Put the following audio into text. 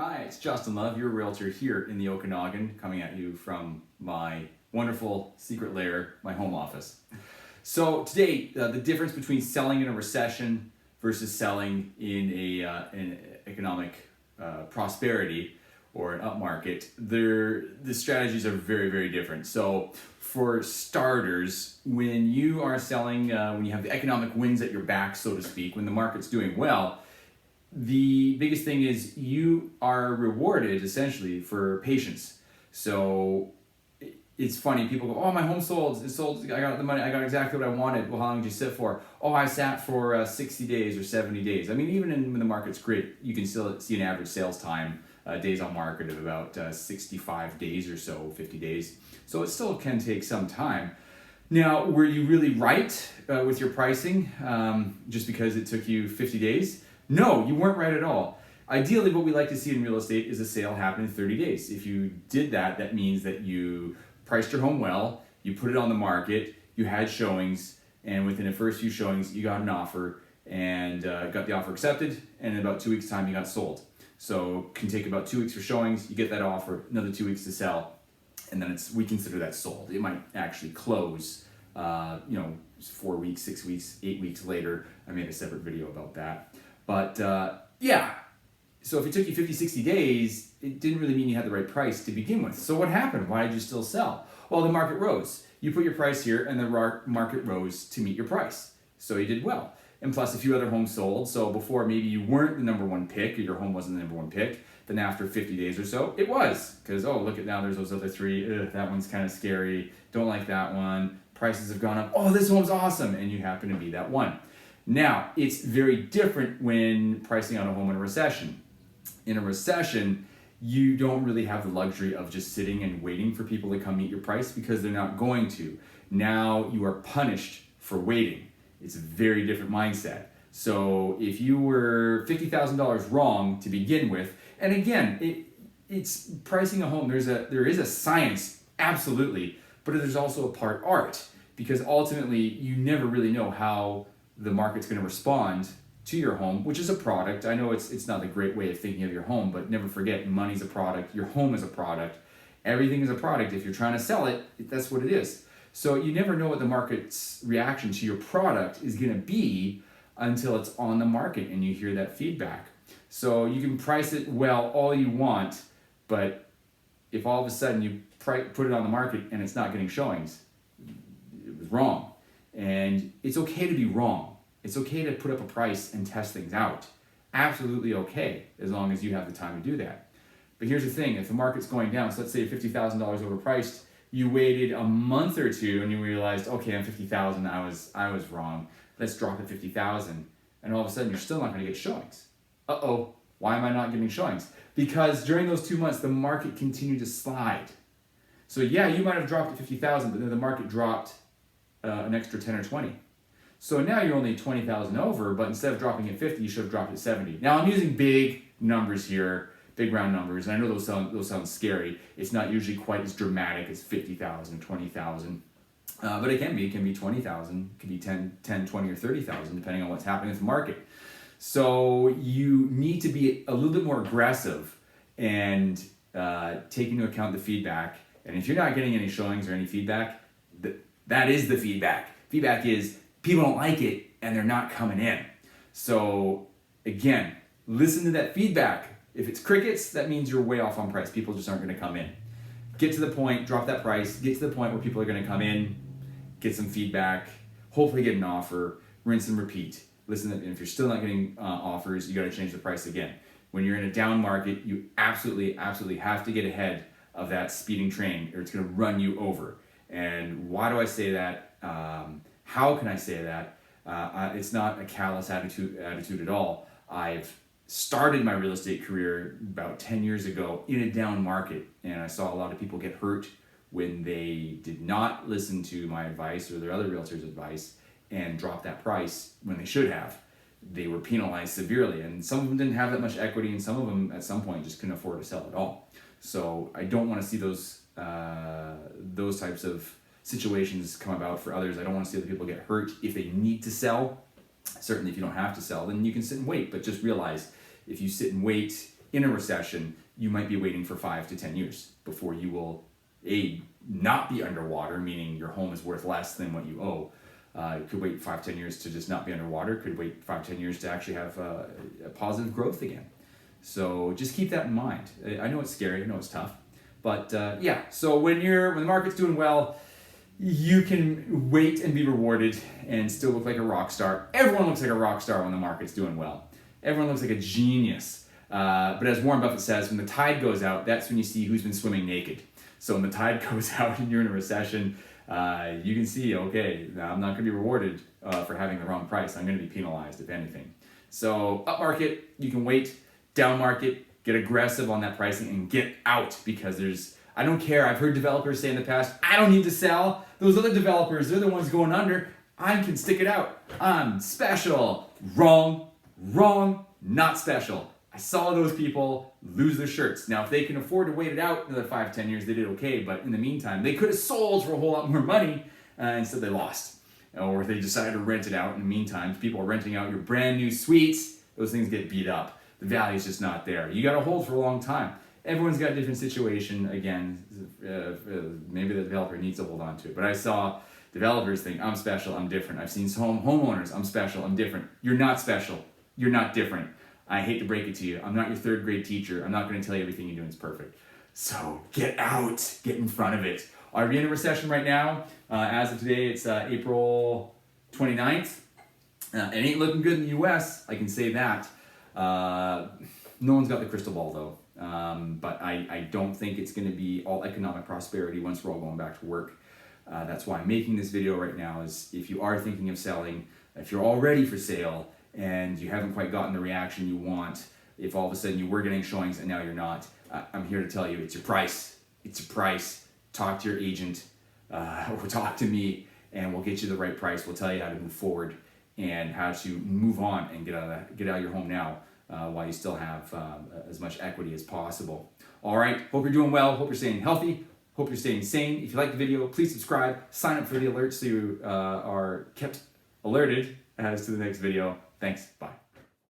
Hi, it's Justin Love, your realtor here in the Okanagan, coming at you from my wonderful secret lair, my home office. So today, the difference between selling in a recession versus selling in an economic prosperity or an upmarket, the strategies are very, very different. So for starters, when you are selling, when you have the economic winds at your back, so to speak, when the market's doing well, the biggest thing is you are rewarded essentially for patience. So it's funny, people go, oh, my home sold, it's sold, I got the money, I got exactly what I wanted. Well, how long did you sit for? Oh, I sat for 60 days or 70 days. I mean, even when the market's great, you can still see an average sales time, days on market of about 65 days or so, 50 days. So it still can take some time. Now, were you really right with your pricing just because it took you 50 days? No, you weren't right at all. Ideally, what we like to see in real estate is a sale happen in 30 days. If you did that, that means that you priced your home well, you put it on the market, you had showings, and within the first few showings, you got an offer and got the offer accepted, and in about 2 weeks' time, you got sold. So it can take about 2 weeks for showings, you get that offer, another 2 weeks to sell, and then we consider that sold. It might actually close, 4 weeks, 6 weeks, 8 weeks later. I made a separate video about that. But so if it took you 50, 60 days, it didn't really mean you had the right price to begin with. So what happened? Why did you still sell? Well, the market rose. You put your price here and the market rose to meet your price. So you did well. And plus a few other homes sold. So before maybe you weren't the number one pick, or your home wasn't the number one pick, then after 50 days or so, it was. Because, oh, look at now, there's those other three. Ugh, that one's kind of scary. Don't like that one. Prices have gone up. Oh, this home's awesome. And you happen to be that one. Now, it's very different when pricing on a home in a recession. In a recession, you don't really have the luxury of just sitting and waiting for people to come meet your price because they're not going to. Now you are punished for waiting. It's a very different mindset. So if you were $50,000 wrong to begin with, and again, it's pricing a home, there is a science, absolutely, but there's also a part art, because ultimately you never really know how the market's going to respond to your home, which is a product. I know it's not a great way of thinking of your home, but never forget, money's a product, your home is a product, everything is a product. If you're trying to sell it, that's what it is. So you never know what the market's reaction to your product is going to be until it's on the market and you hear that feedback. So you can price it well all you want, but if all of a sudden you put it on the market and it's not getting showings, it was wrong. And it's okay to be wrong. It's okay to put up a price and test things out. Absolutely okay, as long as you have the time to do that. But here's the thing, if the market's going down, so let's say you're $50,000 overpriced, you waited a month or two and you realized, okay, I'm $50,000, I was wrong. Let's drop it $50,000. And all of a sudden you're still not gonna get showings. Uh-oh, why am I not getting showings? Because during those 2 months, the market continued to slide. So yeah, you might have dropped at $50,000, but then the market dropped an extra 10 or 20. So now you're only 20,000 over, but instead of dropping at 50, you should have dropped at 70. Now I'm using big numbers here, big round numbers, and I know those sound scary. It's not usually quite as dramatic as 50,000, 20,000, but it can be 20,000, it can be 10, 20, or 30,000, depending on what's happening with the market. So you need to be a little bit more aggressive and take into account the feedback. And if you're not getting any showings or any feedback, that is the feedback. Feedback is people don't like it and they're not coming in. So again, listen to that feedback. If it's crickets, that means you're way off on price. People just aren't going to come in. Get to the point, drop that price, get to the point where people are going to come in, get some feedback, hopefully get an offer, rinse and repeat. Listen, and if you're still not getting offers, you got to change the price again. When you're in a down market, you absolutely have to get ahead of that speeding train or it's going to run you over. And why do I say that? How can I say that? It's not a callous attitude at all. I've started my real estate career about 10 years ago in a down market, and I saw a lot of people get hurt when they did not listen to my advice or their other realtors' advice and drop that price when they should have. They were penalized severely, and some of them didn't have that much equity, and some of them at some point just couldn't afford to sell at all. So I don't want to see those types of situations come about for others. I don't want to see other people get hurt if they need to sell. Certainly if you don't have to sell, then you can sit and wait, but just realize if you sit and wait, in a recession, you might be waiting for 5 to 10 years before you will, not be underwater, meaning your home is worth less than what you owe. You could wait 5, 10 years to just not be underwater. Could wait 5, 10 years to actually have a positive growth again. So just keep that in mind. I know it's scary. I know it's tough. But yeah, so when the market's doing well, you can wait and be rewarded and still look like a rock star. Everyone looks like a rock star when the market's doing well. Everyone looks like a genius. But as Warren Buffett says, when the tide goes out, that's when you see who's been swimming naked. So when the tide goes out and you're in a recession, you can see, okay, I'm not going to be rewarded for having the wrong price. I'm going to be penalized, if anything. So up market, you can wait. Down market, get aggressive on that pricing and get out, because I don't care. I've heard developers say in the past, I don't need to sell. Those other developers, they're the ones going under. I can stick it out. I'm special. Wrong, not special. I saw those people lose their shirts. Now, if they can afford to wait it out another 5, 10 years, they did okay. But in the meantime, they could have sold for a whole lot more money. Instead, they lost. Or they decided to rent it out. In the meantime, people are renting out your brand new suites. Those things get beat up. The value's just not there. You got to hold for a long time. Everyone's got a different situation. Again, maybe the developer needs to hold on to it. But I saw developers think, I'm special, I'm different. I've seen homeowners, I'm special, I'm different. You're not special. You're not different. I hate to break it to you. I'm not your 3rd grade teacher. I'm not going to tell you everything you're doing is perfect. So get out. Get in front of it. Are we in a recession right now? As of today, it's April 29th. It ain't looking good in the U.S. I can say that. No one's got the crystal ball though. But I don't think it's going to be all economic prosperity once we're all going back to work. That's why I'm making this video right now, is if you are thinking of selling, if you're all ready for sale and you haven't quite gotten the reaction you want, if all of a sudden you were getting showings and now you're not, I'm here to tell you it's your price. It's your price. Talk to your agent or talk to me and we'll get you the right price. We'll tell you how to move forward and how to move on and get out of your home now while you still have as much equity as possible. All right, hope you're doing well. Hope you're staying healthy. Hope you're staying sane. If you like the video, please subscribe. Sign up for the alerts so you are kept alerted as to the next video. Thanks. Bye.